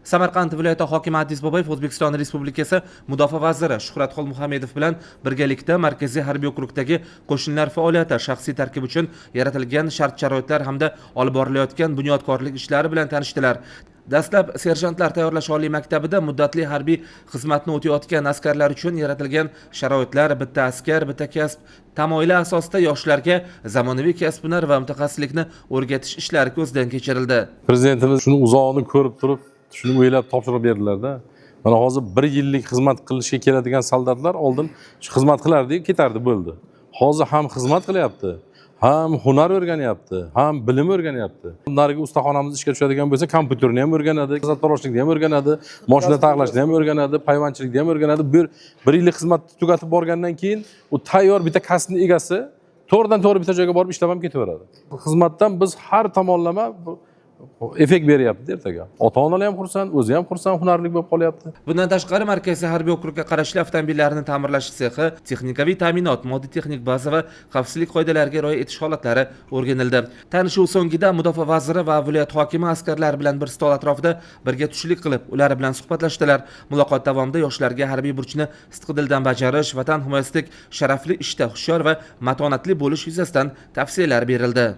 Samarqand viloyati hokimi Aziz Boboyev O'zbekiston Respublikasi Mudofaa vaziri Shuhratxon Muhammedov bilan birgalikda Markaziy harbiy okrugdagi qo'shinlar faoliyati, shaxsiy tarkib uchun yaratilgan shart-sharoitlar hamda olib borilayotgan bunyodkorlik ishlari bilan tanishdilar. Dastlab serjantlar tayyorlash oliy maktabida muddatli harbiy xizmatni o'tayotgan askarlar uchun yaratilgan sharoitlar, bitta askar, bitta kasb tamoyili asosida yoshlarga zamonaviy kasb-hunar va mutaxassislikni o'rgatish ishlari ko'zdan kechirildi. Prezidentimiz shuni uzoqni ko'rib turib, shuni o'ylab topshiriq berdilar-da. Mana hozir 1 yillik xizmat qilishga keladigan soldatlar oldin shu xizmat qilardi, ketardi, bo'ldi. Hozir ham xizmat qilyapti, ham hunar o'rganyapti, ham bilim o'rganyapti. Narigi ustaxonamiz ishga tushadigan bo'lsa, kompyuterni ham o'rganadi, sattorashlikni ham o'rganadi, mashina taqlashni ham o'rganadi, payvandchilikni ham o'rganadi. 1 yillik xizmatni tugatib borgandan keyin u tayyor bitta kasbning egasi to'g'ridan-to'g'ri bitta joyga borib ishlab ham ketaveradi. Xizmatdan biz har tomonlama effekt beryapti ertaga. Ota-onalar ham xursand, o'zi ham xursand, hunarli bo'lib qolyapti. Bundan tashqari Markaziy harbiy okrugga qarashli avtomobillarni ta'mirlash sexi, texnikaviy ta'minot, moddiy texnik baza va xavfsizlik qoidalariga rioya etish holatlari o'rganildi. Tanishuv so'ngida Mudofaa vaziri va viloyat hokimi askarlar bilan bir stol atrofida birga tushlik qilib, ular bilan suhbatlashdilar. Muloqot davomida yoshlarga harbiy burchni sidqidildan bajarish, vatan himoyasidagi sharafli ishda hushyor va matonatli bo'lish yuzasidan tavsiyalar berildi.